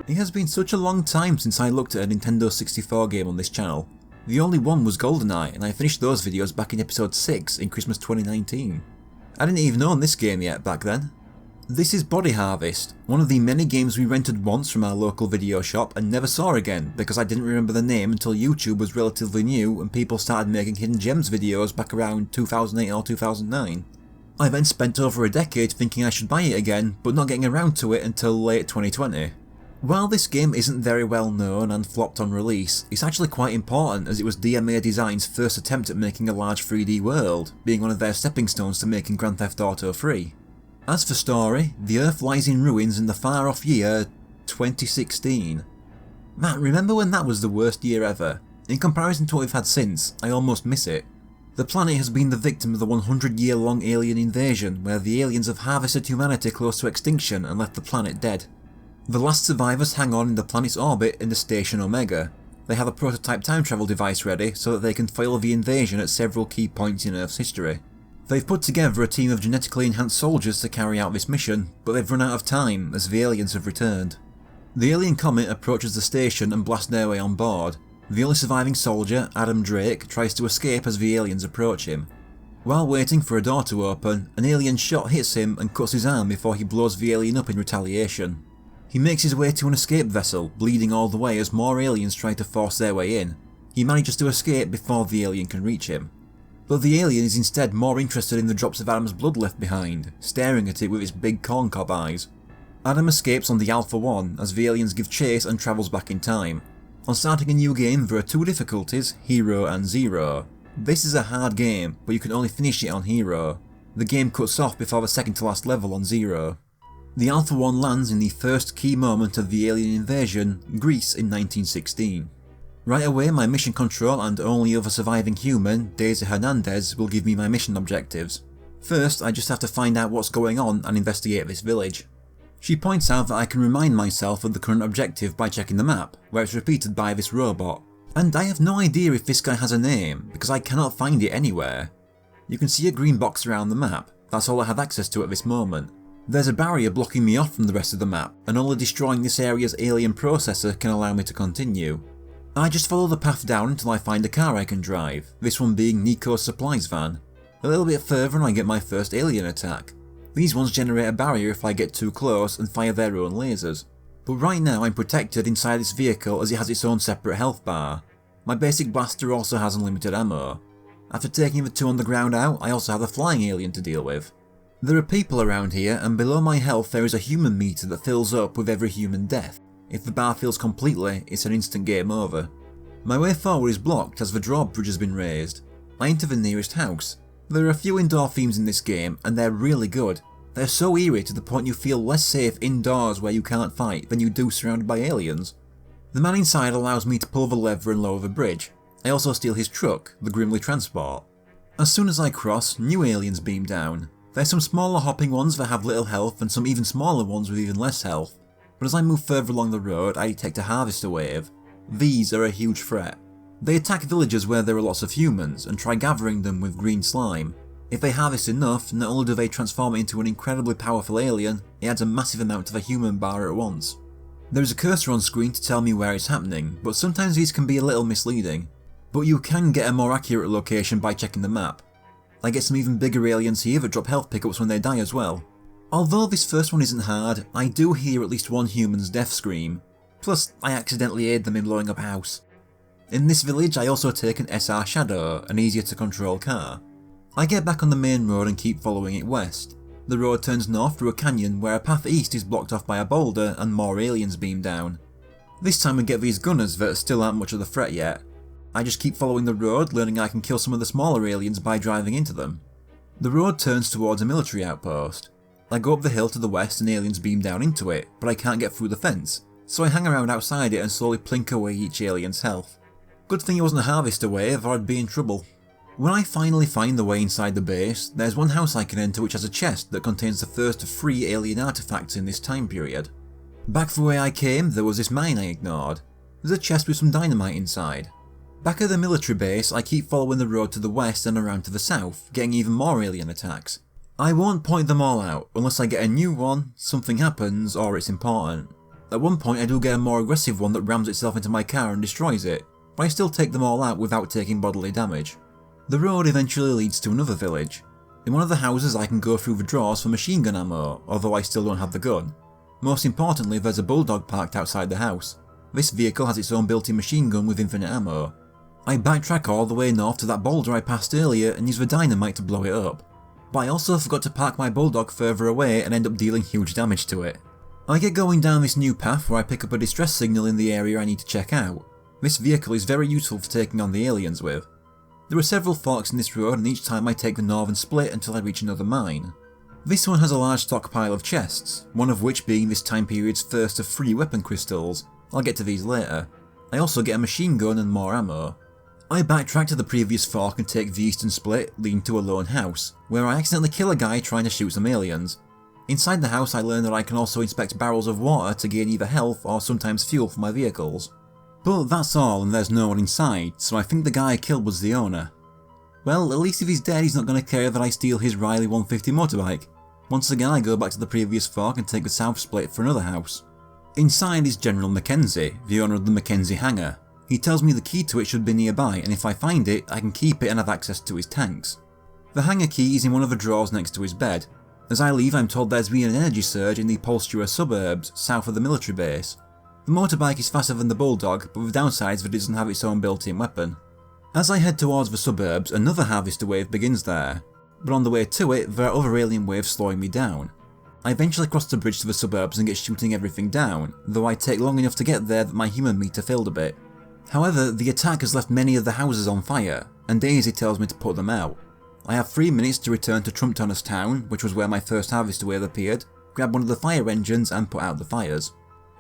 It has been such a long time since I looked at a Nintendo 64 game on this channel. The only one was GoldenEye, and I finished those videos back in episode 6 in Christmas 2019. I didn't even own this game yet back then. This is Body Harvest, one of the many games we rented once from our local video shop and never saw again because I didn't remember the name until YouTube was relatively new and people started making Hidden Gems videos back around 2008 or 2009. I then spent over a decade thinking I should buy it again, but not getting around to it until late 2020. While this game isn't very well known and flopped on release, it's actually quite important as it was DMA Design's first attempt at making a large 3D world, being one of their stepping stones to making Grand Theft Auto 3. As for story, the Earth lies in ruins in the far off year 2016. Man, remember when that was the worst year ever? In comparison to what we've had since, I almost miss it. The planet has been the victim of the 100-year-long alien invasion where the aliens have harvested humanity close to extinction and left the planet dead. The last survivors hang on in the planet's orbit in the Station Omega. They have a prototype time travel device ready so that they can foil the invasion at several key points in Earth's history. They've put together a team of genetically enhanced soldiers to carry out this mission, but they've run out of time as the aliens have returned. The alien comet approaches the station and blasts their way on board. The only surviving soldier, Adam Drake, tries to escape as the aliens approach him. While waiting for a door to open, an alien shot hits him and cuts his arm before he blows the alien up in retaliation. He makes his way to an escape vessel, bleeding all the way as more aliens try to force their way in. He manages to escape before the alien can reach him. But the alien is instead more interested in the drops of Adam's blood left behind, staring at it with its big corncob eyes. Adam escapes on the Alpha 1 as the aliens give chase and travels back in time. On starting a new game there are two difficulties, Hero and Zero. This is a hard game, but you can only finish it on Hero. The game cuts off before the second to last level on Zero. The Alpha 1 lands in the first key moment of the alien invasion, Greece in 1916. Right away my mission control and only other surviving human, Daisy Hernandez, will give me my mission objectives. First I just have to find out what's going on and investigate this village. She points out that I can remind myself of the current objective by checking the map, where it's repeated by this robot. And I have no idea if this guy has a name, because I cannot find it anywhere. You can see a green box around the map, that's all I have access to at this moment. There's a barrier blocking me off from the rest of the map, and only destroying this area's alien processor can allow me to continue. I just follow the path down until I find a car I can drive, this one being Nico's supplies van. A little bit further and I get my first alien attack. These ones generate a barrier if I get too close and fire their own lasers. But right now I'm protected inside this vehicle as it has its own separate health bar. My basic blaster also has unlimited ammo. After taking the two on the ground out, I also have a flying alien to deal with. There are people around here, and below my health there is a human meter that fills up with every human death. If the bar fills completely, it's an instant game over. My way forward is blocked as the drawbridge has been raised. I enter the nearest house. There are a few indoor themes in this game, and they're really good. They're so eerie to the point you feel less safe indoors where you can't fight than you do surrounded by aliens. The man inside allows me to pull the lever and lower the bridge. I also steal his truck, the Grimly Transport. As soon as I cross, new aliens beam down. There's some smaller hopping ones that have little health and some even smaller ones with even less health, but as I move further along the road I detect a harvester wave. These are a huge threat. They attack villages where there are lots of humans and try gathering them with green slime. If they harvest enough, not only do they transform it into an incredibly powerful alien, it adds a massive amount to the human bar at once. There is a cursor on screen to tell me where it's happening, but sometimes these can be a little misleading. But you can get a more accurate location by checking the map. I get some even bigger aliens here that drop health pickups when they die as well. Although this first one isn't hard, I do hear at least one human's death scream. Plus, I accidentally aid them in blowing up a house. In this village I also take an SR Shadow, an easier to control car. I get back on the main road and keep following it west. The road turns north through a canyon where a path east is blocked off by a boulder and more aliens beam down. This time we get these gunners that still aren't much of a threat yet. I just keep following the road, learning I can kill some of the smaller aliens by driving into them. The road turns towards a military outpost. I go up the hill to the west and aliens beam down into it, but I can't get through the fence, so I hang around outside it and slowly plink away each alien's health. Good thing it wasn't a harvester wave or I'd be in trouble. When I finally find the way inside the base, there's one house I can enter which has a chest that contains the first of 3 alien artifacts in this time period. Back the way I came, there was this mine I ignored. There's a chest with some dynamite inside. Back at the military base, I keep following the road to the west and around to the south, getting even more alien attacks. I won't point them all out, unless I get a new one, something happens, or it's important. At one point I do get a more aggressive one that rams itself into my car and destroys it, but I still take them all out without taking bodily damage. The road eventually leads to another village. In one of the houses I can go through the drawers for machine gun ammo, although I still don't have the gun. Most importantly, there's a bulldog parked outside the house. This vehicle has its own built-in machine gun with infinite ammo. I backtrack all the way north to that boulder I passed earlier and use the dynamite to blow it up. But I also forgot to park my bulldog further away and end up dealing huge damage to it. I get going down this new path where I pick up a distress signal in the area I need to check out. This vehicle is very useful for taking on the aliens with. There are several forks in this road and each time I take the northern split until I reach another mine. This one has a large stockpile of chests, one of which being this time period's first of 3 weapon crystals. I'll get to these later. I also get a machine gun and more ammo. I backtrack to the previous fork and take the eastern split, leading to a lone house, where I accidentally kill a guy trying to shoot some aliens. Inside the house I learn that I can also inspect barrels of water to gain either health or sometimes fuel for my vehicles. But that's all and there's no one inside, so I think the guy I killed was the owner. Well, at least if he's dead he's not going to care that I steal his Riley 150 motorbike. Once again I go back to the previous fork and take the south split for another house. Inside is General Mackenzie, the owner of the Mackenzie hangar. He tells me the key to it should be nearby and if I find it, I can keep it and have access to his tanks. The hangar key is in one of the drawers next to his bed. As I leave I'm told there's been an energy surge in the Polstra suburbs, south of the military base. The motorbike is faster than the Bulldog, but the downside is that it doesn't have its own built-in weapon. As I head towards the suburbs, another harvester wave begins there, but on the way to it, there are other alien waves slowing me down. I eventually cross the bridge to the suburbs and get shooting everything down, though I take long enough to get there that my human meter filled a bit. However, the attack has left many of the houses on fire, and Daisy tells me to put them out. I have 3 minutes to return to Trumptonner's town, which was where my first harvester wave appeared, grab one of the fire engines and put out the fires.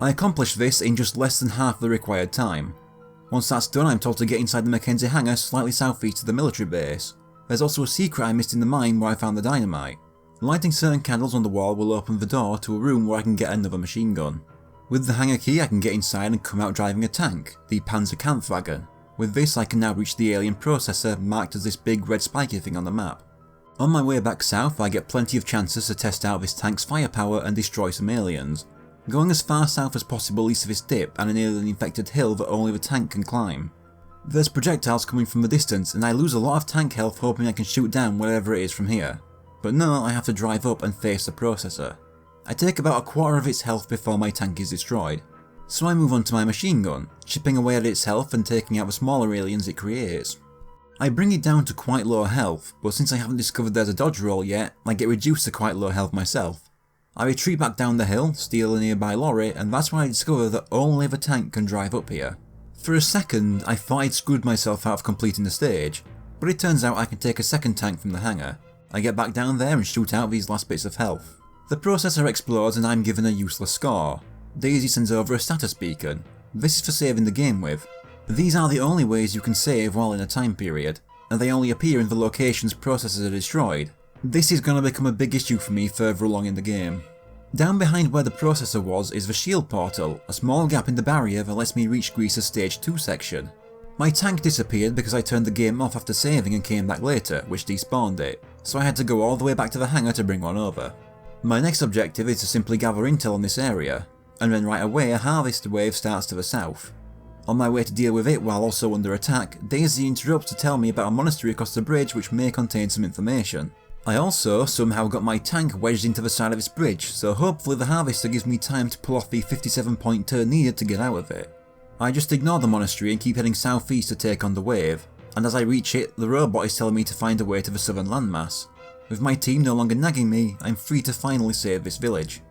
I accomplish this in just less than half the required time. Once that's done I'm told to get inside the Mackenzie hangar slightly southeast of the military base. There's also a secret I missed in the mine where I found the dynamite. Lighting certain candles on the wall will open the door to a room where I can get another machine gun. With the hangar key I can get inside and come out driving a tank, the Panzerkampfwagen. With this I can now reach the alien processor marked as this big red spiky thing on the map. On my way back south I get plenty of chances to test out this tank's firepower and destroy some aliens. Going as far south as possible east of this dip and an alien-infected hill that only the tank can climb. There's projectiles coming from the distance and I lose a lot of tank health hoping I can shoot down whatever it is from here. But no, I have to drive up and face the processor. I take about a quarter of its health before my tank is destroyed. So I move on to my machine gun, chipping away at its health and taking out the smaller aliens it creates. I bring it down to quite low health, but since I haven't discovered there's a dodge roll yet, I get reduced to quite low health myself. I retreat back down the hill, steal a nearby lorry, and that's when I discover that only the tank can drive up here. For a second, I thought I'd screwed myself out of completing the stage, but it turns out I can take a second tank from the hangar. I get back down there and shoot out these last bits of health. The processor explodes and I'm given a useless score. Daisy sends over a status beacon. This is for saving the game with. These are the only ways you can save while in a time period, and they only appear in the locations processors are destroyed. This is going to become a big issue for me further along in the game. Down behind where the processor was is the shield portal, a small gap in the barrier that lets me reach Greaser's stage 2 section. My tank disappeared because I turned the game off after saving and came back later, which despawned it, so I had to go all the way back to the hangar to bring one over. My next objective is to simply gather intel on this area, and then right away a harvester wave starts to the south. On my way to deal with it while also under attack, Daisy interrupts to tell me about a monastery across the bridge which may contain some information. I also somehow got my tank wedged into the side of this bridge, so hopefully the harvester gives me time to pull off the 57-point turn needed to get out of it. I just ignore the monastery and keep heading southeast to take on the wave, and as I reach it, the robot is telling me to find a way to the southern landmass. With my team no longer nagging me, I'm free to finally save this village.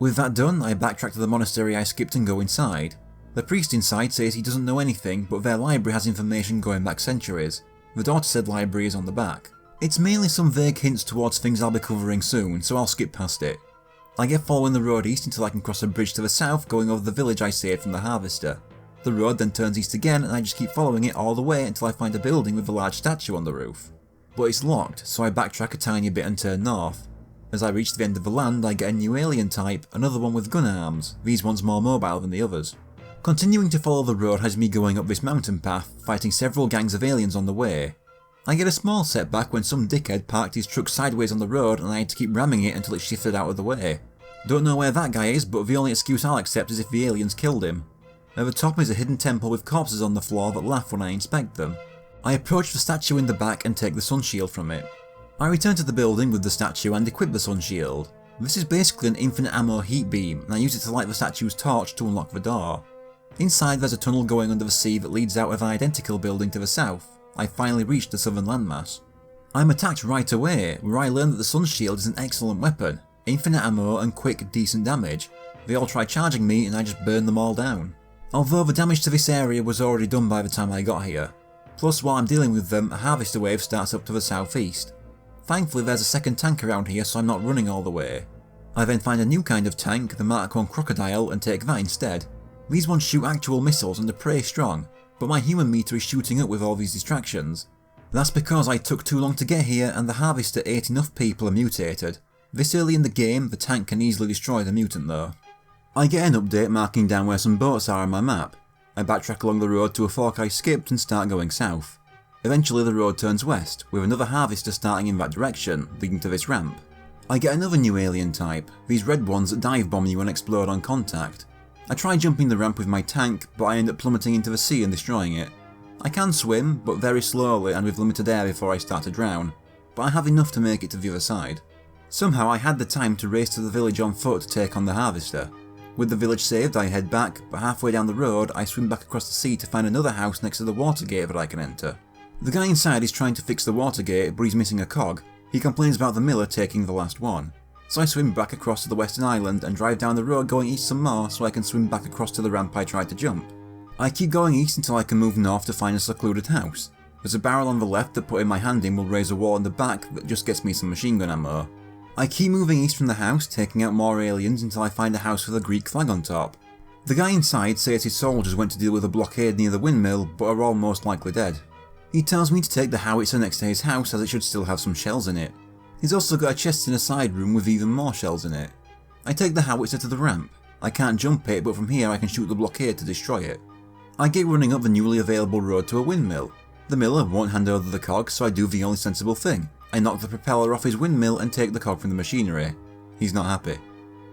With that done, I backtrack to the monastery I skipped and go inside. The priest inside says he doesn't know anything, but their library has information going back centuries. The door to said library is on the back. It's mainly some vague hints towards things I'll be covering soon, so I'll skip past it. I get following the road east until I can cross a bridge to the south going over the village I saved from the harvester. The road then turns east again and I just keep following it all the way until I find a building with a large statue on the roof. But it's locked, so I backtrack a tiny bit and turn north. As I reach the end of the land I get a new alien type, another one with gun arms, these ones more mobile than the others. Continuing to follow the road has me going up this mountain path, fighting several gangs of aliens on the way. I get a small setback when some dickhead parked his truck sideways on the road and I had to keep ramming it until it shifted out of the way. Don't know where that guy is, but the only excuse I'll accept is if the aliens killed him. At the top is a hidden temple with corpses on the floor that laugh when I inspect them. I approach the statue in the back and take the sun shield from it. I return to the building with the statue and equip the sun shield. This is basically an infinite ammo heat beam, and I use it to light the statue's torch to unlock the door. Inside there's a tunnel going under the sea that leads out of an identical building to the south. I finally reached the southern landmass. I'm attacked right away, where I learn that the sun shield is an excellent weapon. Infinite ammo and quick, decent damage. They all try charging me and I just burn them all down. Although the damage to this area was already done by the time I got here. Plus, while I'm dealing with them, a harvester wave starts up to the southeast. Thankfully there's a second tank around here, so I'm not running all the way. I then find a new kind of tank, the Mark I Crocodile, and take that instead. These ones shoot actual missiles and are pretty strong, but my human meter is shooting up with all these distractions. That's because I took too long to get here and the harvester ate enough people and mutated. This early in the game, the tank can easily destroy the mutant though. I get an update marking down where some boats are on my map. I backtrack along the road to a fork I skipped and start going south. Eventually the road turns west, with another harvester starting in that direction, leading to this ramp. I get another new alien type, these red ones that dive bomb you and explode on contact. I try jumping the ramp with my tank, but I end up plummeting into the sea and destroying it. I can swim, but very slowly and with limited air before I start to drown, but I have enough to make it to the other side. Somehow I had the time to race to the village on foot to take on the harvester. With the village saved I head back, but halfway down the road I swim back across the sea to find another house next to the water gate that I can enter. The guy inside is trying to fix the water gate, but he's missing a cog. He complains about the miller taking the last one. So I swim back across to the western island and drive down the road going east some more so I can swim back across to the ramp I tried to jump. I keep going east until I can move north to find a secluded house. There's a barrel on the left that putting my hand in will raise a wall in the back that just gets me some machine gun ammo. I keep moving east from the house, taking out more aliens until I find a house with a Greek flag on top. The guy inside says his soldiers went to deal with a blockade near the windmill but are all most likely dead. He tells me to take the howitzer next to his house as it should still have some shells in it. He's also got a chest in a side room with even more shells in it. I take the howitzer to the ramp. I can't jump it, but from here I can shoot the blockade to destroy it. I get running up the newly available road to a windmill. The miller won't hand over the cog, so I do the only sensible thing. I knock the propeller off his windmill and take the cog from the machinery. He's not happy.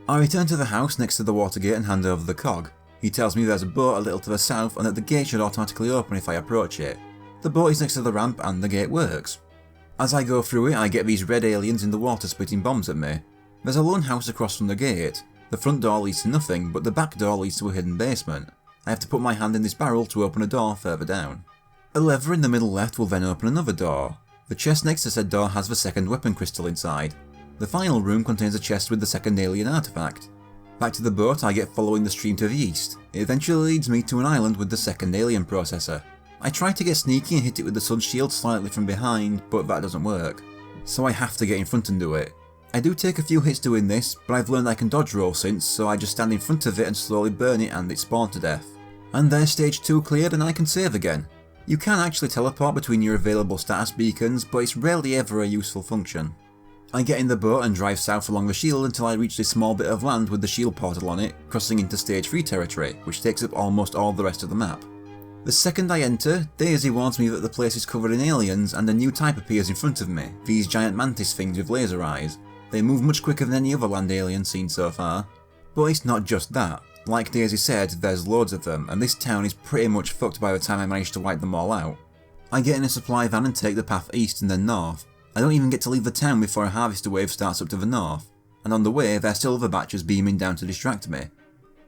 I return to the house next to the water gate and hand over the cog. He tells me there's a boat a little to the south and that the gate should automatically open if I approach it. The boat is next to the ramp and the gate works. As I go through it, I get these red aliens in the water spitting bombs at me. There's a lone house across from the gate. The front door leads to nothing, but the back door leads to a hidden basement. I have to put my hand in this barrel to open a door further down. A lever in the middle left will then open another door. The chest next to said door has the second weapon crystal inside. The final room contains a chest with the second alien artifact. Back to the boat I get following the stream to the east. It eventually leads me to an island with the second alien processor. I try to get sneaky and hit it with the sun shield slightly from behind, but that doesn't work. So I have to get in front and do it. I do take a few hits doing this, but I've learned I can dodge roll since, so I just stand in front of it and slowly burn it and it spawned to death. And there's stage 2 cleared and I can save again. You can actually teleport between your available status beacons, but it's rarely ever a useful function. I get in the boat and drive south along the shield until I reach this small bit of land with the shield portal on it, crossing into stage 3 territory, which takes up almost all the rest of the map. The second I enter, Daisy warns me that the place is covered in aliens and a new type appears in front of me, these giant mantis things with laser eyes. They move much quicker than any other land alien seen so far. But it's not just that. Like Daisy said, there's loads of them, and this town is pretty much fucked by the time I manage to wipe them all out. I get in a supply van and take the path east and then north. I don't even get to leave the town before a harvester wave starts up to the north, and on the way there's still other batches beaming down to distract me.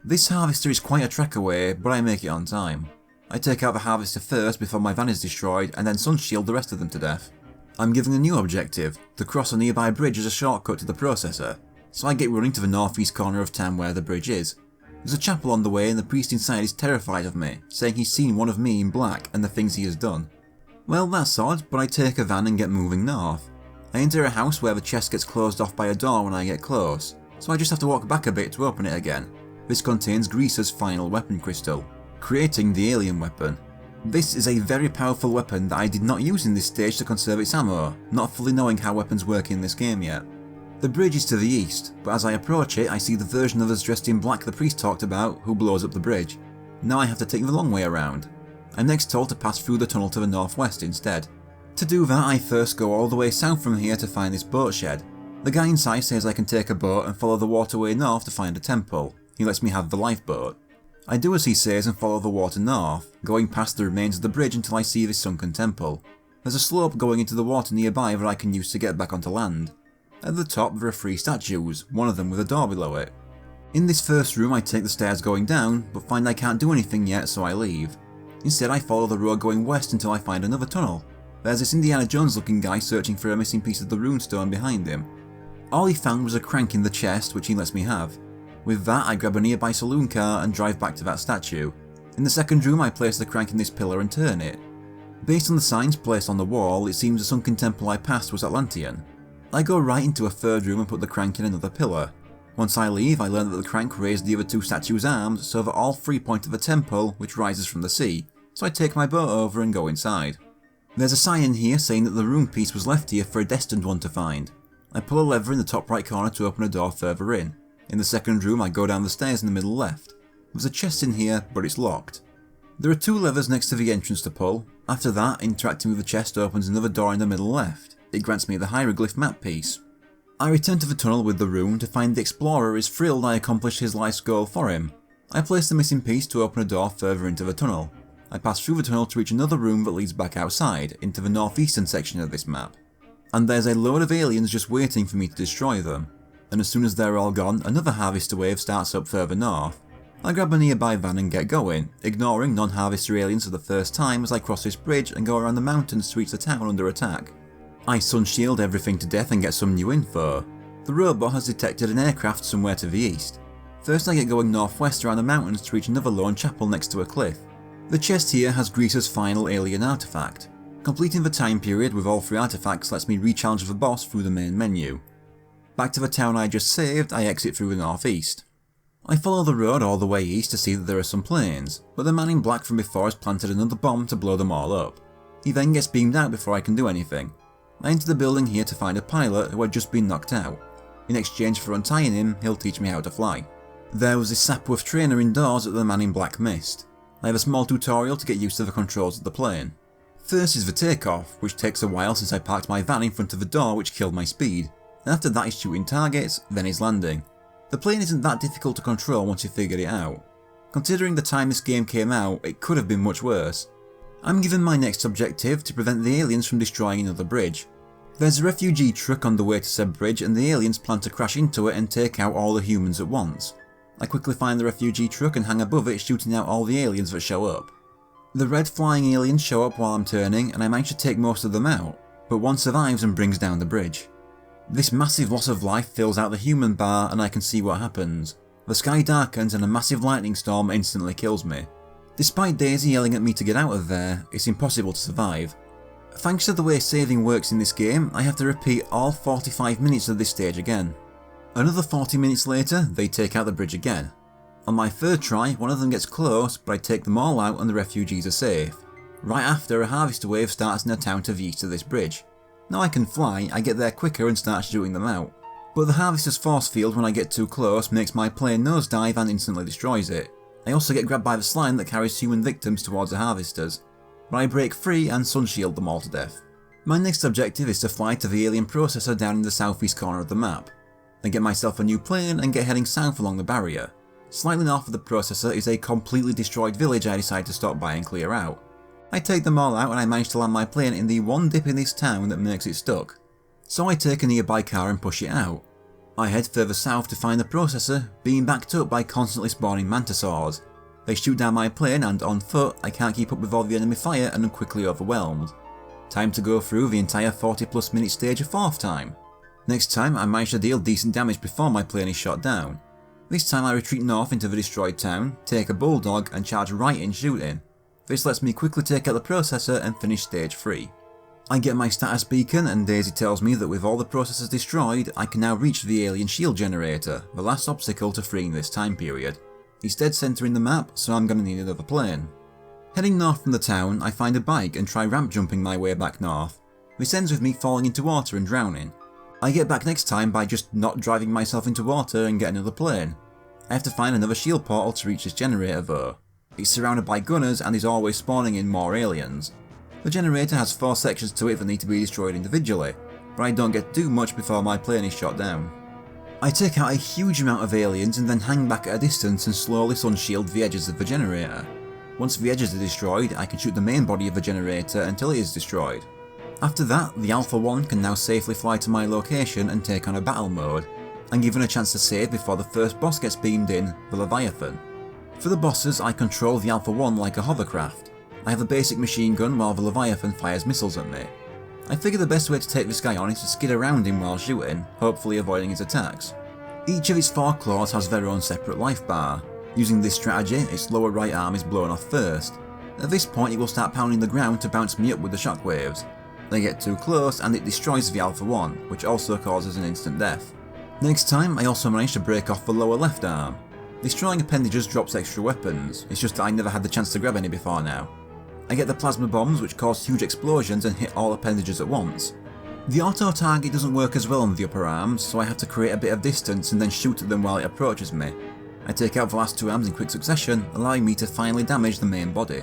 This harvester is quite a trek away, but I make it on time. I take out the harvester first before my van is destroyed and then sunshield the rest of them to death. I'm given a new objective, to cross a nearby bridge as a shortcut to the processor, so I get running to the northeast corner of town where the bridge is. There's a chapel on the way and the priest inside is terrified of me, saying he's seen one of me in black and the things he has done. Well, that's odd, but I take a van and get moving north. I enter a house where the chest gets closed off by a door when I get close, so I just have to walk back a bit to open it again. This contains Greaser's final weapon crystal, creating the alien weapon. This is a very powerful weapon that I did not use in this stage to conserve its ammo, not fully knowing how weapons work in this game yet. The bridge is to the east, but as I approach it I see the version of us dressed in black the priest talked about who blows up the bridge. Now I have to take the long way around. I'm next told to pass through the tunnel to the northwest instead. To do that I first go all the way south from here to find this boat shed. The guy inside says I can take a boat and follow the waterway north to find a temple. He lets me have the lifeboat. I do as he says and follow the water north, going past the remains of the bridge until I see this sunken temple. There's a slope going into the water nearby that I can use to get back onto land. At the top there are 3 statues, one of them with a door below it. In this first room I take the stairs going down, but find I can't do anything yet, so I leave. Instead I follow the road going west until I find another tunnel. There's this Indiana Jones looking guy searching for a missing piece of the runestone behind him. All he found was a crank in the chest, which he lets me have. With that I grab a nearby saloon car and drive back to that statue. In the second room I place the crank in this pillar and turn it. Based on the signs placed on the wall, it seems the sunken temple I passed was Atlantean. I go right into a third room and put the crank in another pillar. Once I leave, I learn that the crank raised the other 2 statues' arms so that all 3 point to the temple, which rises from the sea, so I take my boat over and go inside. There's a sign in here saying that the rune piece was left here for a destined one to find. I pull a lever in the top right corner to open a door further in. In the second room I go down the stairs in the middle left. There's a chest in here, but it's locked. There are 2 levers next to the entrance to pull. After that, interacting with the chest opens another door in the middle left. It grants me the hieroglyph map piece. I return to the tunnel with the rune to find the explorer is thrilled I accomplished his life's goal for him. I place the missing piece to open a door further into the tunnel. I pass through the tunnel to reach another room that leads back outside, into the northeastern section of this map. And there's a load of aliens just waiting for me to destroy them. And as soon as they're all gone, another harvester wave starts up further north. I grab a nearby van and get going, ignoring non-harvester aliens for the first time as I cross this bridge and go around the mountains to reach the town under attack. I sunshield everything to death and get some new info. The robot has detected an aircraft somewhere to the east. First I get going northwest around the mountains to reach another lone chapel next to a cliff. The chest here has Greaser's final alien artifact. Completing the time period with all 3 artifacts lets me re-challenge the boss through the main menu. Back to the town I just saved, I exit through the northeast. I follow the road all the way east to see that there are some planes, but the man in black from before has planted another bomb to blow them all up. He then gets beamed out before I can do anything. I enter the building here to find a pilot who had just been knocked out. In exchange for untying him, he'll teach me how to fly. There was this Sapworth trainer indoors that the man in black missed. I have a small tutorial to get used to the controls of the plane. First is the takeoff, which takes a while since I parked my van in front of the door which killed my speed. And after that is shooting targets, then is landing. The plane isn't that difficult to control once you figure it out. Considering the time this game came out, it could have been much worse. I'm given my next objective to prevent the aliens from destroying another bridge. There's a refugee truck on the way to said bridge and the aliens plan to crash into it and take out all the humans at once. I quickly find the refugee truck and hang above it, shooting out all the aliens that show up. The red flying aliens show up while I'm turning and I manage to take most of them out, but one survives and brings down the bridge. This massive loss of life fills out the human bar and I can see what happens. The sky darkens and a massive lightning storm instantly kills me. Despite Daisy yelling at me to get out of there, it's impossible to survive. Thanks to the way saving works in this game, I have to repeat all 45 minutes of this stage again. Another 40 minutes later, they take out the bridge again. On my third try, one of them gets close, but I take them all out and the refugees are safe. Right after, a harvester wave starts in a town to the east of this bridge. Now I can fly, I get there quicker and start shooting them out. But the harvester's force field when I get too close makes my plane nosedive and instantly destroys it. I also get grabbed by the slime that carries human victims towards the harvesters. But I break free and sunshield them all to death. My next objective is to fly to the alien processor down in the southeast corner of the map. Then get myself a new plane and get heading south along the barrier. Slightly north of the processor is a completely destroyed village I decide to stop by and clear out. I take them all out and I manage to land my plane in the one dip in this town that makes it stuck. So I take a nearby car and push it out. I head further south to find the processor, being backed up by constantly spawning mantisaurs. They shoot down my plane and on foot I can't keep up with all the enemy fire and am quickly overwhelmed. Time to go through the entire 40+ minute stage a fourth time. Next time I manage to deal decent damage before my plane is shot down. This time I retreat north into the destroyed town, take a bulldog and charge right in shooting. This lets me quickly take out the processor and finish stage 3. I get my status beacon and Daisy tells me that with all the processors destroyed, I can now reach the alien shield generator, the last obstacle to freeing this time period. It's dead center in the map, so I'm gonna need another plane. Heading north from the town, I find a bike and try ramp jumping my way back north. This ends with me falling into water and drowning. I get back next time by just not driving myself into water and get another plane. I have to find another shield portal to reach this generator though. It's surrounded by gunners and is always spawning in more aliens. The generator has 4 sections to it that need to be destroyed individually, but but I don't get to do much before my plane is shot down. I take out a huge amount of aliens and then hang back at a distance and slowly sunshield the edges of the generator. Once the edges are destroyed, I can shoot the main body of the generator until it is destroyed. After that, the Alpha 1 can now safely fly to my location and take on a battle mode. I'm given a chance to save before the first boss gets beamed in, the Leviathan. For the bosses, I control the Alpha 1 like a hovercraft. I have a basic machine gun while the Leviathan fires missiles at me. I figure the best way to take this guy on is to skid around him while shooting, hopefully avoiding his attacks. Each of its 4 claws has their own separate life bar. Using this strategy, its lower right arm is blown off first. At this point it will start pounding the ground to bounce me up with the shockwaves. They get too close and it destroys the Alpha 1, which also causes an instant death. Next time I also managed to break off the lower left arm. Destroying appendages drops extra weapons, it's just that I never had the chance to grab any before now. I get the plasma bombs which cause huge explosions and hit all appendages at once. The auto target doesn't work as well on the upper arms, so I have to create a bit of distance and then shoot at them while it approaches me. I take out the last 2 arms in quick succession, allowing me to finally damage the main body.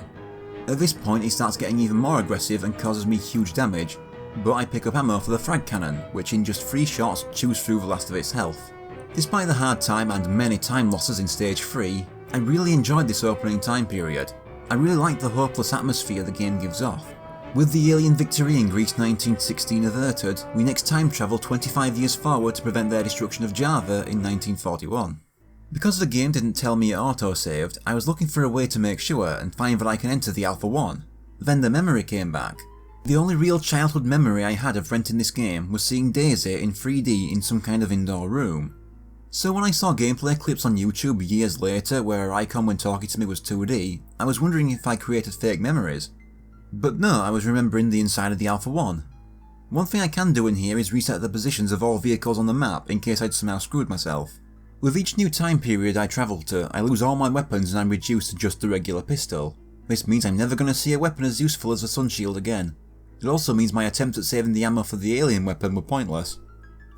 At this point he starts getting even more aggressive and causes me huge damage, but I pick up ammo for the frag cannon, which in just 3 shots chews through the last of its health. Despite the hard time and many time losses in stage 3, I really enjoyed this opening time period. I really liked the hopeless atmosphere the game gives off. With the alien victory in Greece 1916 averted, we next time travel 25 years forward to prevent their destruction of Java in 1941. Because the game didn't tell me it auto-saved, I was looking for a way to make sure and find that I can enter the Alpha 1. Then the memory came back. The only real childhood memory I had of renting this game was seeing Daisy in 3D in some kind of indoor room. So when I saw gameplay clips on YouTube years later where her icon when talking to me was 2D, I was wondering if I created fake memories. But no, I was remembering the inside of the Alpha 1. One thing I can do in here is reset the positions of all vehicles on the map in case I'd somehow screwed myself. With each new time period I travel to, I lose all my weapons and I'm reduced to just the regular pistol. This means I'm never going to see a weapon as useful as the Sunshield again. It also means my attempts at saving the ammo for the alien weapon were pointless.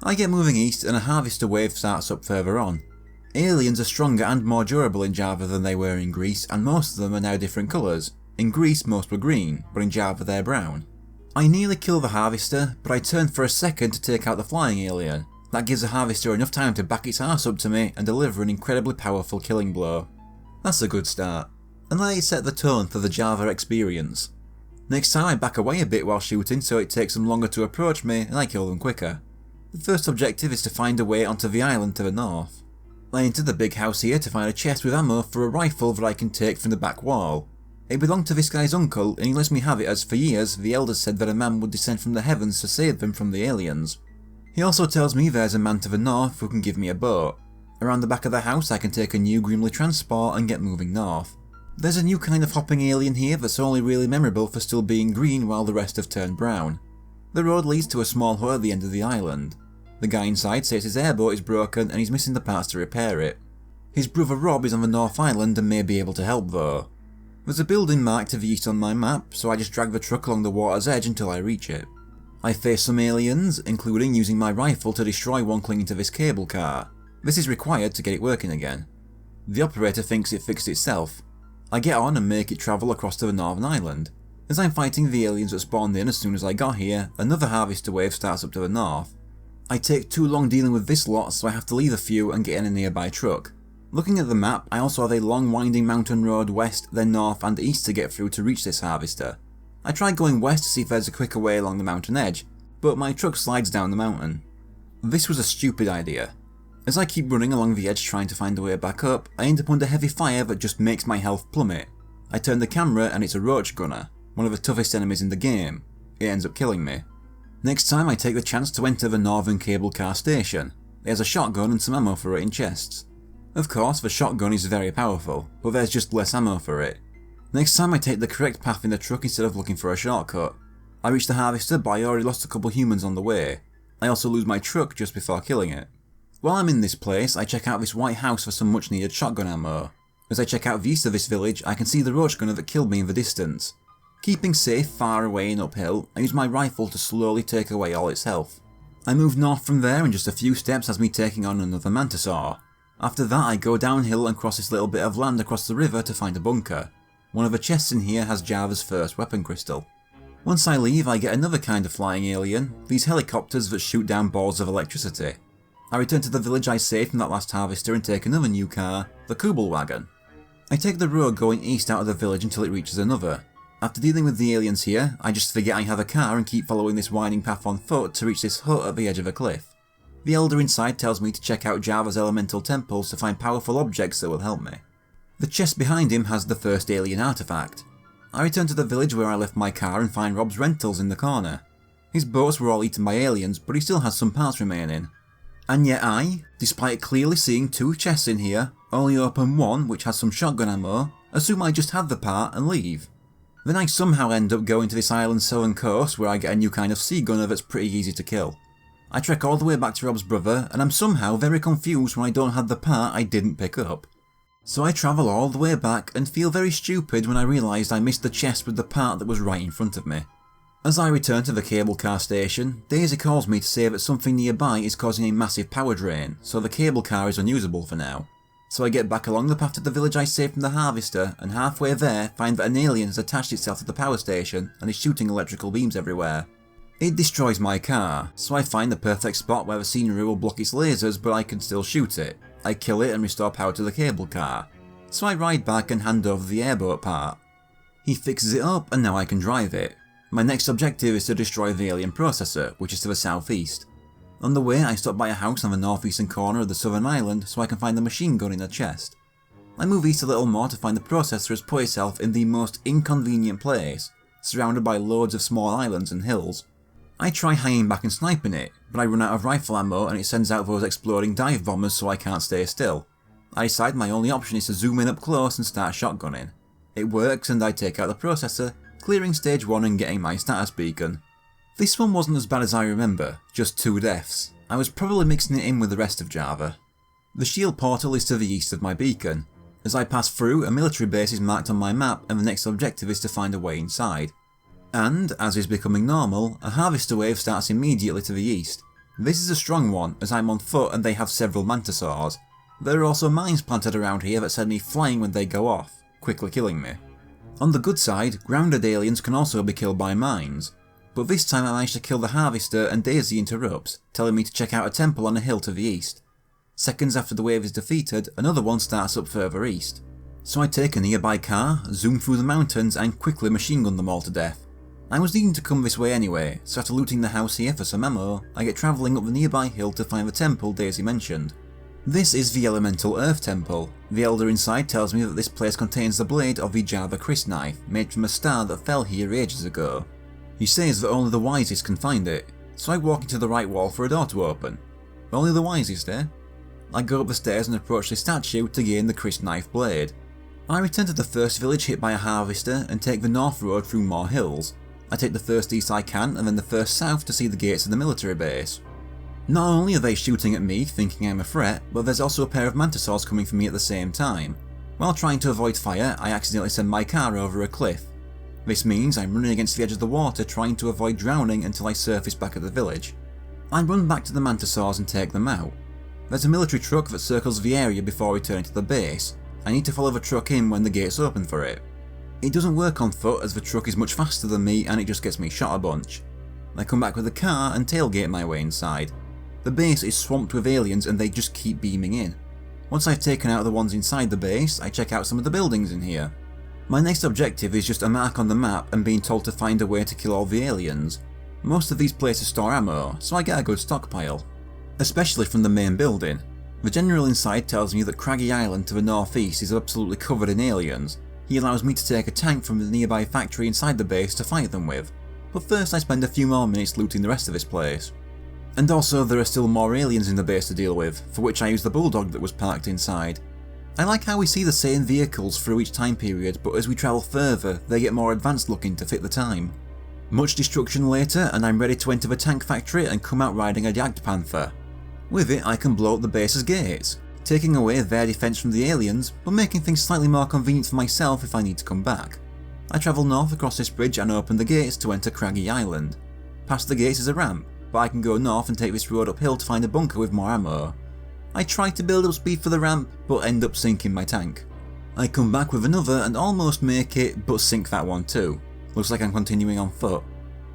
I get moving east and a harvester wave starts up further on. Aliens are stronger and more durable in Java than they were in Greece, and most of them are now different colours. In Greece most were green, but in Java they're brown. I nearly kill the harvester, but I turn for a second to take out the flying alien. That gives the harvester enough time to back its arse up to me and deliver an incredibly powerful killing blow. That's a good start. And let it set the tone for the Java experience. Next time I back away a bit while shooting so it takes them longer to approach me and I kill them quicker. The first objective is to find a way onto the island to the north. I enter the big house here to find a chest with ammo for a rifle that I can take from the back wall. It belonged to this guy's uncle and he lets me have it as for years the elders said that a man would descend from the heavens to save them from the aliens. He also tells me there's a man to the north who can give me a boat. Around the back of the house I can take a new Grimly transport and get moving north. There's a new kind of hopping alien here that's only really memorable for still being green while the rest have turned brown. The road leads to a small hut at the end of the island. The guy inside says his airboat is broken and he's missing the parts to repair it. His brother Rob is on the North Island and may be able to help though. There's a building marked to the east on my map, so I just drag the truck along the water's edge until I reach it. I face some aliens, including using my rifle to destroy one clinging to this cable car. This is required to get it working again. The operator thinks it fixed itself. I get on and make it travel across to the Northern Island. As I'm fighting the aliens that spawned in as soon as I got here, another harvester wave starts up to the north. I take too long dealing with this lot, so I have to leave a few and get in a nearby truck. Looking at the map, I also have a long winding mountain road west, then north and east to get through to reach this harvester. I try going west to see if there's a quicker way along the mountain edge, but my truck slides down the mountain. This was a stupid idea. As I keep running along the edge trying to find a way back up, I end up under heavy fire that just makes my health plummet. I turn the camera and it's a roach gunner, one of the toughest enemies in the game. It ends up killing me. Next time I take the chance to enter the Northern Cable Car Station. There's a shotgun and some ammo for it in chests. Of course, the shotgun is very powerful, but there's just less ammo for it. Next time I take the correct path in the truck instead of looking for a shortcut. I reach the harvester, but I already lost a couple humans on the way. I also lose my truck just before killing it. While I'm in this place, I check out this white house for some much needed shotgun ammo. As I check out the east of this village, I can see the roach gunner that killed me in the distance. Keeping safe far away and uphill, I use my rifle to slowly take away all its health. I move north from there and just a few steps has me taking on another Mantisaur. After that I go downhill and cross this little bit of land across the river to find a bunker. One of the chests in here has Java's first weapon crystal. Once I leave, I get another kind of flying alien, these helicopters that shoot down balls of electricity. I return to the village I saved from that last harvester and take another new car, the Kubel wagon. I take the road going east out of the village until it reaches another. After dealing with the aliens here, I just forget I have a car and keep following this winding path on foot to reach this hut at the edge of a cliff. The elder inside tells me to check out Java's elemental temples to find powerful objects that will help me. The chest behind him has the first alien artifact. I return to the village where I left my car and find Rob's rentals in the corner. His boats were all eaten by aliens, but he still has some parts remaining. And yet I, despite clearly seeing 2 chests in here, only open one which has some shotgun ammo, assume I just have the part and leave. Then I somehow end up going to this island's southern coast where I get a new kind of sea gunner that's pretty easy to kill. I trek all the way back to Rob's brother and I'm somehow very confused when I don't have the part I didn't pick up. So I travel all the way back and feel very stupid when I realised I missed the chest with the part that was right in front of me. As I return to the cable car station, Daisy calls me to say that something nearby is causing a massive power drain, so the cable car is unusable for now. So I get back along the path to the village I saved from the harvester, and halfway there find that an alien has attached itself to the power station and is shooting electrical beams everywhere. It destroys my car, so I find the perfect spot where the scenery will block its lasers but I can still shoot it. I kill it and restore power to the cable car. So I ride back and hand over the airboat part. He fixes it up and now I can drive it. My next objective is to destroy the alien processor, which is to the southeast. On the way I stop by a house on the northeastern corner of the southern island so I can find the machine gun in a chest. I move east a little more to find the processor has put itself in the most inconvenient place, surrounded by loads of small islands and hills. I try hanging back and sniping it, but I run out of rifle ammo and it sends out those exploding dive bombers so I can't stay still. I decide my only option is to zoom in up close and start shotgunning. It works and I take out the processor, clearing stage 1 and getting my status beacon. This one wasn't as bad as I remember, just 2 deaths. I was probably mixing it in with the rest of Java. The shield portal is to the east of my beacon. As I pass through, a military base is marked on my map and the next objective is to find a way inside. And, as is becoming normal, a harvester wave starts immediately to the east. This is a strong one, as I'm on foot and they have several mantisaurs. There are also mines planted around here that send me flying when they go off, quickly killing me. On the good side, grounded aliens can also be killed by mines. But this time I manage to kill the harvester and Daisy interrupts, telling me to check out a temple on a hill to the east. Seconds after the wave is defeated, another one starts up further east. So I take a nearby car, zoom through the mountains and quickly machine gun them all to death. I was needing to come this way anyway, so after looting the house here for some ammo, I get travelling up the nearby hill to find the temple Daisy mentioned. This is the Elemental Earth Temple. The elder inside tells me that this place contains the blade of the Java Crysknife, made from a star that fell here ages ago. He says that only the wisest can find it, so I walk into the right wall for a door to open. Only the wisest, eh? I go up the stairs and approach the statue to gain the Crysknife blade. I return to the first village hit by a harvester and take the north road through more hills. I take the first east I can and then the first south to see the gates of the military base. Not only are they shooting at me, thinking I'm a threat, but there's also a pair of mantisaurs coming for me at the same time. While trying to avoid fire, I accidentally send my car over a cliff. This means I'm running against the edge of the water trying to avoid drowning until I surface back at the village. I run back to the mantisaurs and take them out. There's a military truck that circles the area before returning to the base. I need to follow the truck in when the gates open for it. It doesn't work on foot as the truck is much faster than me and it just gets me shot a bunch. I come back with the car and tailgate my way inside. The base is swamped with aliens and they just keep beaming in. Once I've taken out the ones inside the base, I check out some of the buildings in here. My next objective is just a mark on the map and being told to find a way to kill all the aliens. Most of these places store ammo, so I get a good stockpile. Especially from the main building. The general inside tells me that Craggy Island to the northeast is absolutely covered in aliens. He allows me to take a tank from the nearby factory inside the base to fight them with. But first I spend a few more minutes looting the rest of this place. And also there are still more aliens in the base to deal with, for which I use the bulldog that was parked inside. I like how we see the same vehicles through each time period, but as we travel further they get more advanced looking to fit the time. Much destruction later and I'm ready to enter the tank factory and come out riding a Jagdpanther. With it I can blow up the base's gates, taking away their defense from the aliens, but making things slightly more convenient for myself if I need to come back. I travel north across this bridge and open the gates to enter Craggy Island. Past the gates is a ramp, but I can go north and take this road uphill to find a bunker with more ammo. I try to build up speed for the ramp, but end up sinking my tank. I come back with another and almost make it, but sink that one too. Looks like I'm continuing on foot.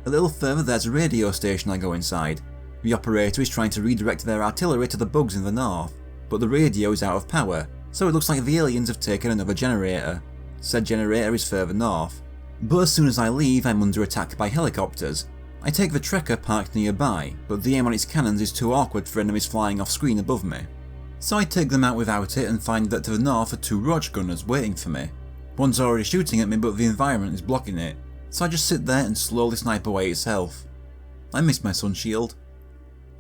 A little further there's a radio station. I go inside. The operator is trying to redirect their artillery to the bugs in the north, but the radio is out of power, so it looks like the aliens have taken another generator. Said generator is further north. But as soon as I leave, I'm under attack by helicopters. I take the Trekker parked nearby, but the aim on its cannons is too awkward for enemies flying off screen above me. So I take them out without it and find that to the north are 2 Roach gunners waiting for me. One's already shooting at me, but the environment is blocking it, so I just sit there and slowly snipe away its health. I miss my sun shield.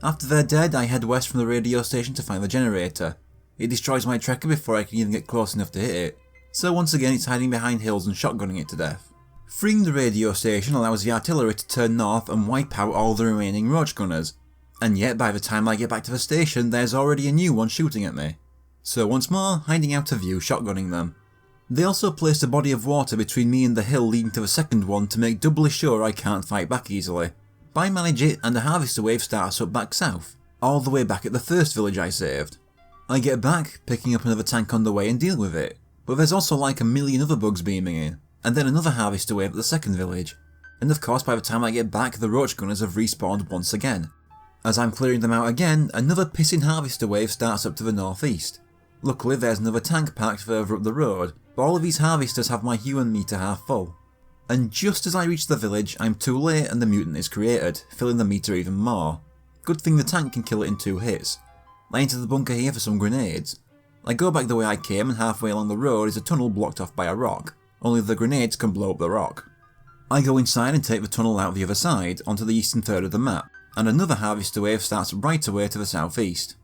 After they're dead, I head west from the radio station to find the generator. It destroys my Trekker before I can even get close enough to hit it, so once again it's hiding behind hills and shotgunning it to death. Freeing the radio station allows the artillery to turn north and wipe out all the remaining Roach gunners, and yet by the time I get back to the station there's already a new one shooting at me. So once more, hiding out of view, shotgunning them. They also placed a body of water between me and the hill leading to the second one to make doubly sure I can't fight back easily. But I manage it and the harvester wave starts up back south, all the way back at the first village I saved. I get back, picking up another tank on the way and deal with it, but there's also like a million other bugs beaming in, and then another harvester wave at the second village. And of course by the time I get back the Roach gunners have respawned once again. As I'm clearing them out again, another pissing harvester wave starts up to the northeast. Luckily there's another tank parked further up the road, but all of these harvesters have my human meter half full. And just as I reach the village, I'm too late and the mutant is created, filling the meter even more. Good thing the tank can kill it in 2 hits. I enter the bunker here for some grenades. I go back the way I came and halfway along the road is a tunnel blocked off by a rock, only the grenades can blow up the rock. I go inside and take the tunnel out the other side, onto the eastern third of the map, and another harvester wave starts right away to the southeast.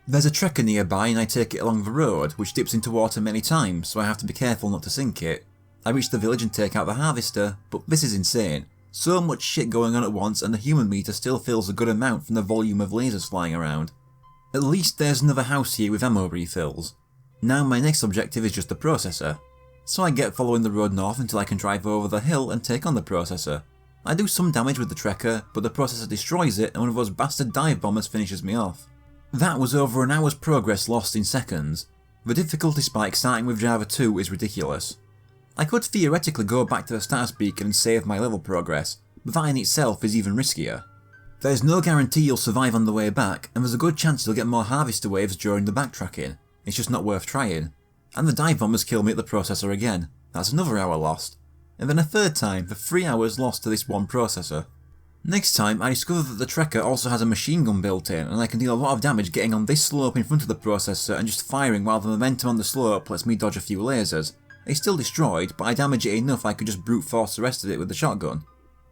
There's a Trekker nearby and I take it along the road, which dips into water many times, so I have to be careful not to sink it. I reach the village and take out the harvester, but this is insane. So much shit going on at once and the human meter still fills a good amount from the volume of lasers flying around. At least there's another house here with ammo refills. Now my next objective is just the processor. So I get following the road north until I can drive over the hill and take on the processor. I do some damage with the Trekker, but the processor destroys it and one of those bastard dive bombers finishes me off. That was over an hour's progress lost in seconds. The difficulty spike starting with Java 2 is ridiculous. I could theoretically go back to the status beacon and save my level progress, but that in itself is even riskier. There's no guarantee you'll survive on the way back, and there's a good chance you'll get more harvester waves during the backtracking. It's just not worth trying. And the dive bombers kill me at the processor again. That's another hour lost. And then a third time for 3 hours lost to this one processor. Next time I discover that the Trekker also has a machine gun built in and I can deal a lot of damage getting on this slope in front of the processor and just firing while the momentum on the slope lets me dodge a few lasers. It's still destroyed, but I damage it enough I could just brute force the rest of it with the shotgun.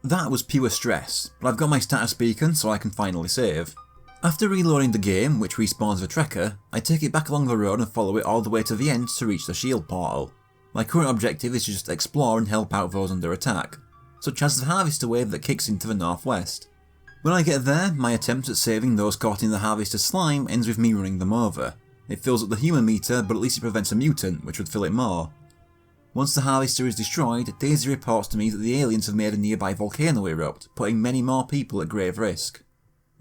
That was pure stress, but I've got my status beacon so I can finally save. After reloading the game, which respawns the Trekker, I take it back along the road and follow it all the way to the end to reach the shield portal. My current objective is to just explore and help out those under attack, such as the harvester wave that kicks into the northwest. When I get there, my attempt at saving those caught in the harvester slime ends with me running them over. It fills up the human meter, but at least it prevents a mutant, which would fill it more. Once the harvester is destroyed, Daisy reports to me that the aliens have made a nearby volcano erupt, putting many more people at grave risk.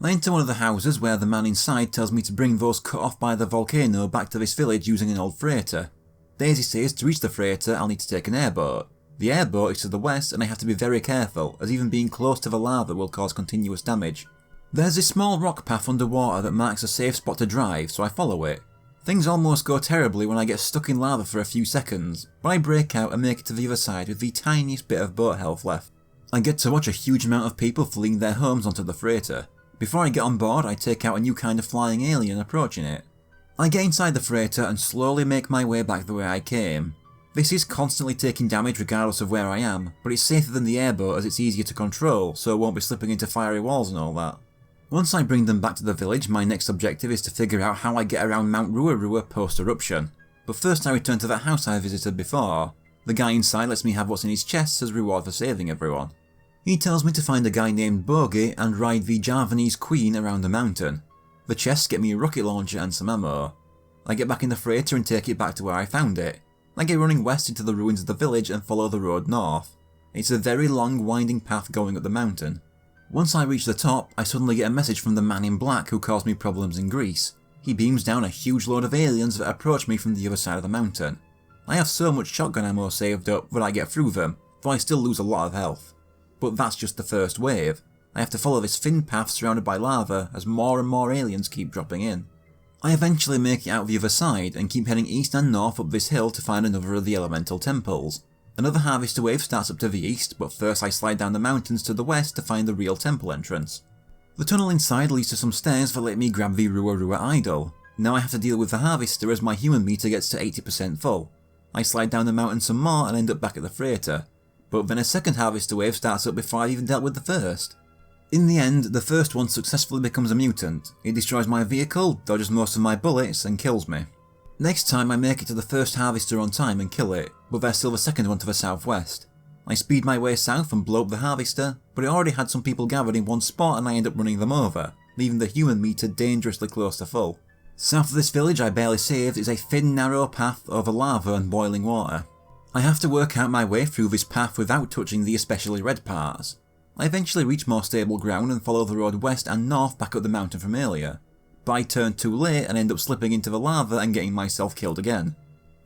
I enter one of the houses where the man inside tells me to bring those cut off by the volcano back to this village using an old freighter. Daisy says to reach the freighter I'll need to take an airboat. The airboat is to the west and I have to be very careful, as even being close to the lava will cause continuous damage. There's a small rock path underwater that marks a safe spot to drive, so I follow it. Things almost go terribly when I get stuck in lava for a few seconds, but I break out and make it to the other side with the tiniest bit of boat health left. I get to watch a huge amount of people fleeing their homes onto the freighter. Before I get on board, I take out a new kind of flying alien approaching it. I get inside the freighter and slowly make my way back the way I came. This is constantly taking damage regardless of where I am, but it's safer than the airboat as it's easier to control, so it won't be slipping into fiery walls and all that. Once I bring them back to the village, my next objective is to figure out how I get around Mount Ruarua post-eruption. But first I return to that house I visited before. The guy inside lets me have what's in his chest as reward for saving everyone. He tells me to find a guy named Bogey and ride the Javanese Queen around the mountain. The chests get me a rocket launcher and some ammo. I get back in the freighter and take it back to where I found it. I get running west into the ruins of the village and follow the road north. It's a very long winding path going up the mountain. Once I reach the top, I suddenly get a message from the man in black who caused me problems in Greece. He beams down a huge load of aliens that approach me from the other side of the mountain. I have so much shotgun ammo saved up that I get through them, though I still lose a lot of health. but that's just the first wave. I have to follow this thin path surrounded by lava as more and more aliens keep dropping in. I eventually make it out the other side and keep heading east and north up this hill to find another of the elemental temples. Another harvester wave starts up to the east, but first I slide down the mountains to the west to find the real temple entrance. The tunnel inside leads to some stairs that let me grab the Rua Rua idol. Now I have to deal with the harvester as my human meter gets to 80% full. I slide down the mountain some more and end up back at the freighter. But then a second harvester wave starts up before I even dealt with the first. In the end, the first one successfully becomes a mutant. It destroys my vehicle, dodges most of my bullets, and kills me. Next time I make it to the first harvester on time and kill it, but there's still the second one to the southwest. I speed my way south and blow up the harvester, but it already had some people gathered in one spot and I end up running them over, leaving the human meter dangerously close to full. South of this village I barely saved is a thin narrow path over lava and boiling water. I have to work out my way through this path without touching the especially red parts. I eventually reach more stable ground and follow the road west and north back up the mountain from earlier, but I turn too late and end up slipping into the lava and getting myself killed again.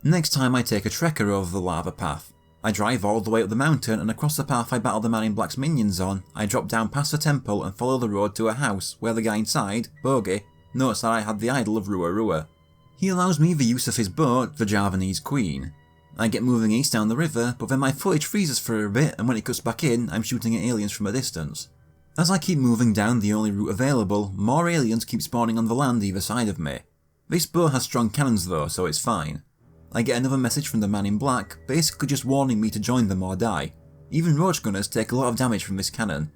Next time I take a trekker over the lava path. I drive all the way up the mountain and across the path I battle the man in black's minions on, I drop down past the temple and follow the road to a house where the guy inside, Bogey, notes that I had the idol of Rua Rua. He allows me the use of his boat, the Javanese Queen. I get moving east down the river, but then my footage freezes for a bit and when it cuts back in, I'm shooting at aliens from a distance. As I keep moving down the only route available, more aliens keep spawning on the land either side of me. This boat has strong cannons though, so it's fine. I get another message from the man in black, basically just warning me to join them or die. Even roach gunners take a lot of damage from this cannon.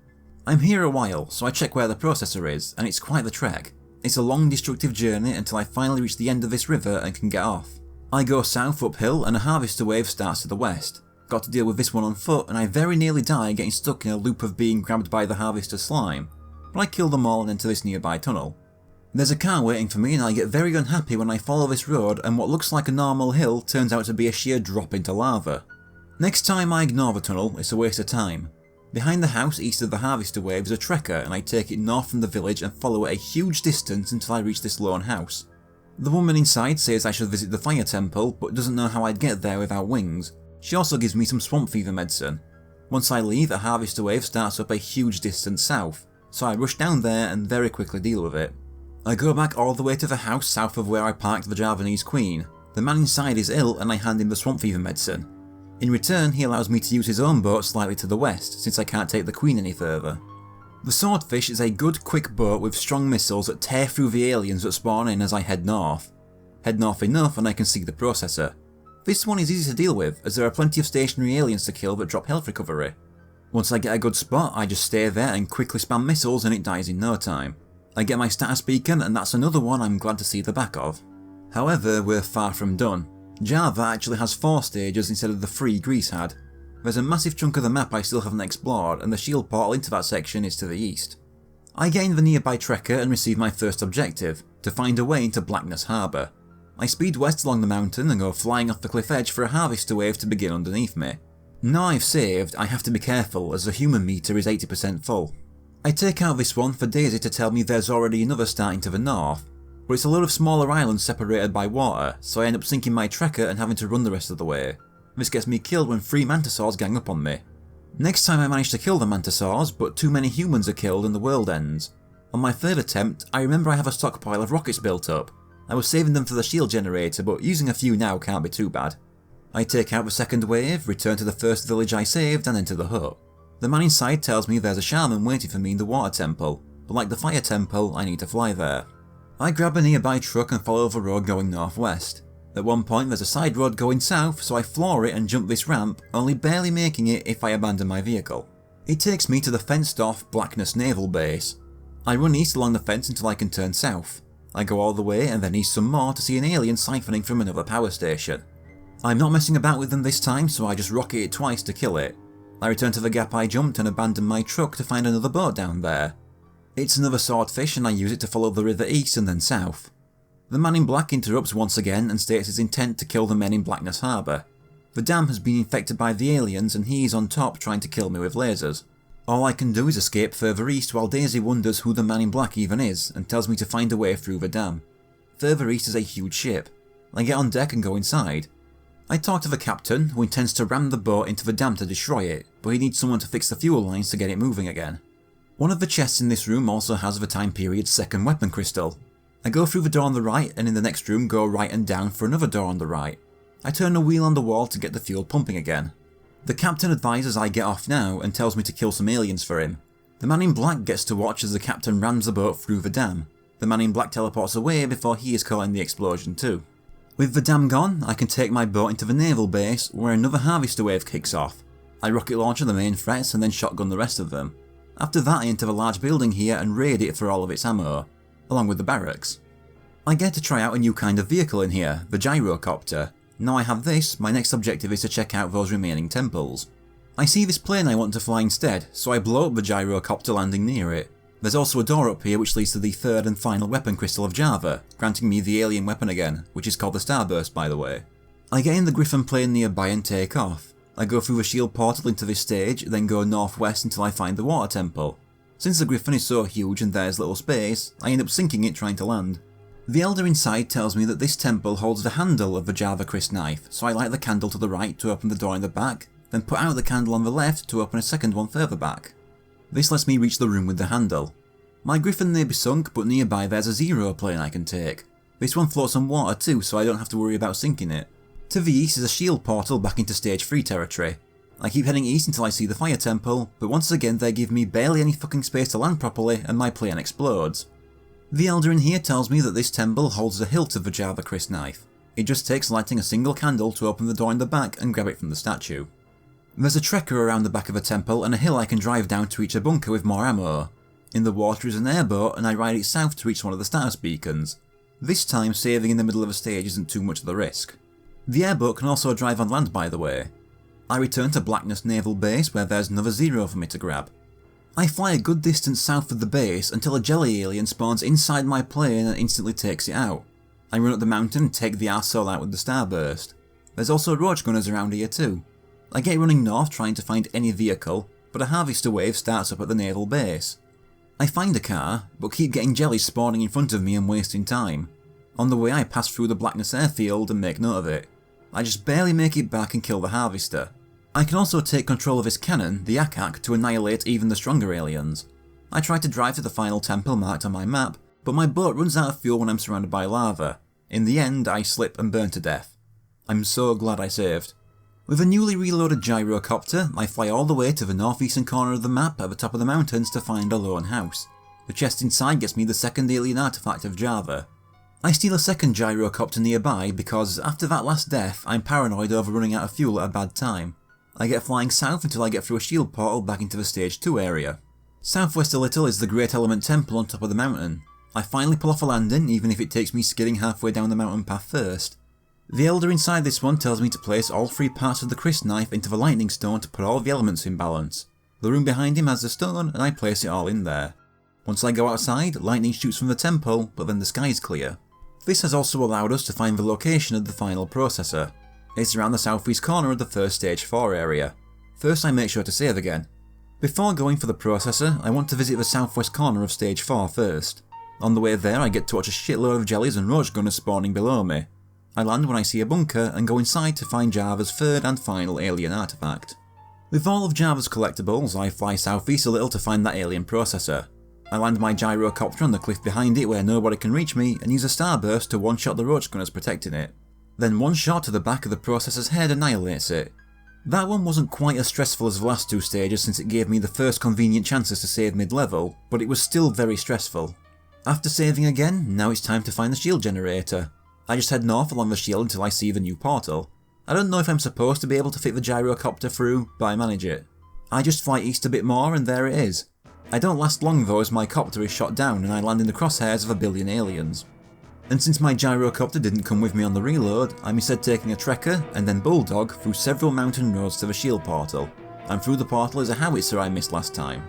I'm here a while, so I check where the processor is, and it's quite the trek. It's a long destructive journey until I finally reach the end of this river and can get off. I go south uphill and a harvester wave starts to the west. Got to deal with this one on foot and I very nearly die getting stuck in a loop of being grabbed by the harvester slime, but I kill them all and enter this nearby tunnel. There's a car waiting for me and I get very unhappy when I follow this road and what looks like a normal hill turns out to be a sheer drop into lava. Next time I ignore the tunnel, it's a waste of time. Behind the house east of the harvester wave is a trekker and I take it north from the village and follow it a huge distance until I reach this lone house. The woman inside says I should visit the fire temple, but doesn't know how I'd get there without wings. She also gives me some swamp fever medicine. Once I leave, a harvester wave starts up a huge distance south, so I rush down there and very quickly deal with it. I go back all the way to the house south of where I parked the Javanese Queen. The man inside is ill and I hand him the swamp fever medicine. In return, he allows me to use his own boat slightly to the west, since I can't take the Queen any further. The Swordfish is a good quick boat with strong missiles that tear through the aliens that spawn in as I head north. Head north enough and I can see the processor. This one is easy to deal with as there are plenty of stationary aliens to kill that drop health recovery. Once I get a good spot I just stay there and quickly spam missiles and it dies in no time. I get my status beacon and that's another one I'm glad to see the back of. However, we're far from done. Java actually has 4 stages instead of the 3 Greece had. There's a massive chunk of the map I still haven't explored and the shield portal into that section is to the east. I gain the nearby trekker and receive my first objective, to find a way into Blackness Harbour. I speed west along the mountain and go flying off the cliff edge for a harvester wave to begin underneath me. Now I've saved, I have to be careful as the human meter is 80% full. I take out this one for Daisy to tell me there's already another starting to the north, but it's a load of smaller islands separated by water, so I end up sinking my trekker and having to run the rest of the way. This gets me killed when 3 mantisaurs gang up on me. Next time I manage to kill the mantisaurs, but too many humans are killed and the world ends. On my 3rd attempt, I remember I have a stockpile of rockets built up. I was saving them for the shield generator, but using a few now can't be too bad. I take out the 2nd wave, return to the first village I saved and enter the hut. The man inside tells me there's a shaman waiting for me in the water temple, but like the fire temple, I need to fly there. I grab a nearby truck and follow the road going northwest. At one point there's a side road going south, so I floor it and jump this ramp, only barely making it if I abandon my vehicle. It takes me to the fenced off Blackness Naval Base. I run east along the fence until I can turn south. I go all the way and then east some more to see an alien siphoning from another power station. I'm not messing about with them this time, so I just rocket it twice to kill it. I return to the gap I jumped and abandon my truck to find another boat down there. It's another swordfish and I use it to follow the river east and then south. The man in black interrupts once again and states his intent to kill the men in Blackness Harbour. The dam has been infected by the aliens and he is on top trying to kill me with lasers. All I can do is escape further east while Daisy wonders who the man in black even is and tells me to find a way through the dam. Further east is a huge ship. I get on deck and go inside. I talk to the captain, who intends to ram the boat into the dam to destroy it, but he needs someone to fix the fuel lines to get it moving again. One of the chests in this room also has the time period's second weapon crystal. I go through the door on the right, and in the next room go right and down for another door on the right. I turn a wheel on the wall to get the fuel pumping again. The captain advises I get off now and tells me to kill some aliens for him. The man in black gets to watch as the captain rams the boat through the dam. The man in black teleports away before he is caught in the explosion too. With the dam gone, I can take my boat into the naval base where another harvester wave kicks off. I rocket launcher the main threats and then shotgun the rest of them. After that I enter the large building here and raid it for all of its ammo, along with the barracks. I get to try out a new kind of vehicle in here, the gyrocopter. Now I have this, my next objective is to check out those remaining temples. I see this plane I want to fly instead, so I blow up the gyrocopter landing near it. There's also a door up here which leads to the third and final weapon crystal of Java, granting me the alien weapon again, which is called the Starburst by the way. I get in the Griffin plane nearby and take off. I go through the shield portal into this stage, then go northwest until I find the water temple. Since the Griffin is so huge and there's little space, I end up sinking it trying to land. The elder inside tells me that this temple holds the handle of the Java Chris knife, so I light the candle to the right to open the door in the back, then put out the candle on the left to open a second one further back. This lets me reach the room with the handle. My Griffin may be sunk, but nearby there's a Zero plane I can take. This one floats on water too, so I don't have to worry about sinking it. To the east is a shield portal back into stage 3 territory. I keep heading east until I see the fire temple, but once again they give me barely any fucking space to land properly and my plane explodes. The elder in here tells me that this temple holds the hilt of the Java Chris knife. It just takes lighting a single candle to open the door in the back and grab it from the statue. There's a trekker around the back of the temple and a hill I can drive down to reach a bunker with more ammo. In the water is an airboat and I ride it south to reach one of the status beacons. This time saving in the middle of a stage isn't too much of the risk. The airboat can also drive on land by the way. I return to Blackness Naval Base where there's another Zero for me to grab. I fly a good distance south of the base until a jelly alien spawns inside my plane and instantly takes it out. I run up the mountain and take the arsehole out with the Starburst. There's also roach gunners around here too. I get running north trying to find any vehicle, but a harvester wave starts up at the naval base. I find a car, but keep getting jellies spawning in front of me and wasting time. On the way I pass through the Blackness airfield and make note of it. I just barely make it back and kill the harvester. I can also take control of his cannon, the Akak, to annihilate even the stronger aliens. I try to drive to the final temple marked on my map, but my boat runs out of fuel when I'm surrounded by lava. In the end, I slip and burn to death. I'm so glad I saved. With a newly reloaded gyrocopter, I fly all the way to the northeastern corner of the map at the top of the mountains to find a lone house. The chest inside gets me the second alien artifact of Java. I steal a second gyrocopter nearby because after that last death I'm paranoid over running out of fuel at a bad time. I get flying south until I get through a shield portal back into the stage 2 area. Southwest a little is the Great Element Temple on top of the mountain. I finally pull off a landing even if it takes me skidding halfway down the mountain path first. The elder inside this one tells me to place all 3 parts of the Chris knife into the lightning stone to put all the elements in balance. The room behind him has the stone and I place it all in there. Once I go outside, lightning shoots from the temple, but then the sky is clear. This has also allowed us to find the location of the final processor. It's around the southeast corner of the first stage 4 area. First I make sure to save again. Before going for the processor, I want to visit the southwest corner of stage 4 first. On the way there I get to watch a shitload of jellies and roach gunners spawning below me. I land when I see a bunker and go inside to find Java's third and final alien artifact. With all of Java's collectibles, I fly southeast a little to find that alien processor. I land my gyrocopter on the cliff behind it where nobody can reach me and use a starburst to one-shot the roach gunners protecting it. Then one shot to the back of the processor's head annihilates it. That one wasn't quite as stressful as the last 2 stages since it gave me the first convenient chances to save mid-level, but it was still very stressful. After saving again, now it's time to find the shield generator. I just head north along the shield until I see the new portal. I don't know if I'm supposed to be able to fit the gyrocopter through, but I manage it. I just fly east a bit more and there it is. I don't last long though as my copter is shot down and I land in the crosshairs of a billion aliens. And since my gyrocopter didn't come with me on the reload, I'm instead taking a trekker and then bulldog through several mountain roads to the shield portal. And through the portal is a howitzer I missed last time.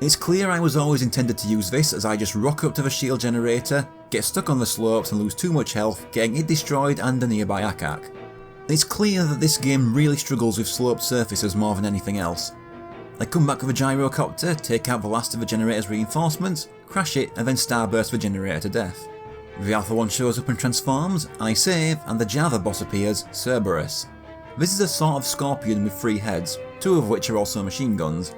It's clear I was always intended to use this as I just rock up to the shield generator, get stuck on the slopes and lose too much health, getting it destroyed and a nearby Akak. It's clear that this game really struggles with sloped surfaces more than anything else. I come back with a gyrocopter, take out the last of the generator's reinforcements, crash it and then starburst the generator to death. The Alpha 1 shows up and transforms, I save, and the Java boss appears, Cerberus. This is a sort of scorpion with 3 heads, 2 of which are also machine guns.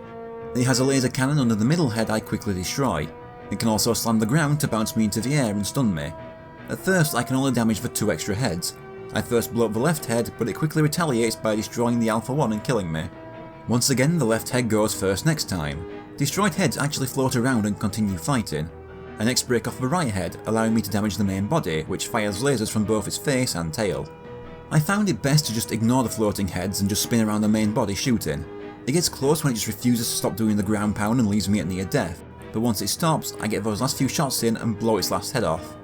It has a laser cannon under the middle head I quickly destroy. It can also slam the ground to bounce me into the air and stun me. At first I can only damage the 2 extra heads. I first blow up the left head, but it quickly retaliates by destroying the Alpha 1 and killing me. Once again the left head goes first next time. Destroyed heads actually float around and continue fighting. I next break off the right head, allowing me to damage the main body, which fires lasers from both its face and tail. I found it best to just ignore the floating heads and just spin around the main body shooting. It gets close when it just refuses to stop doing the ground pound and leaves me at near death, but once it stops, I get those last few shots in and blow its last head off.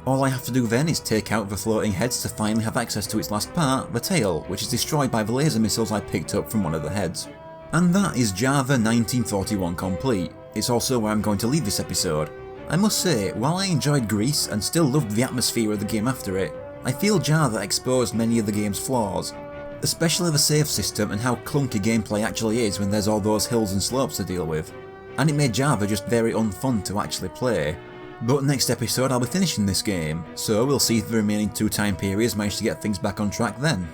All I have to do then is take out the floating heads to finally have access to its last part, the tail, which is destroyed by the laser missiles I picked up from one of the heads. And that is Java 1941 complete. It's also where I'm going to leave this episode. I must say, while I enjoyed Greece and still loved the atmosphere of the game after it, I feel Java exposed many of the game's flaws, especially the save system and how clunky gameplay actually is when there's all those hills and slopes to deal with, and it made Java just very unfun to actually play. But next episode I'll be finishing this game, so we'll see if the remaining 2 time periods manage to get things back on track then.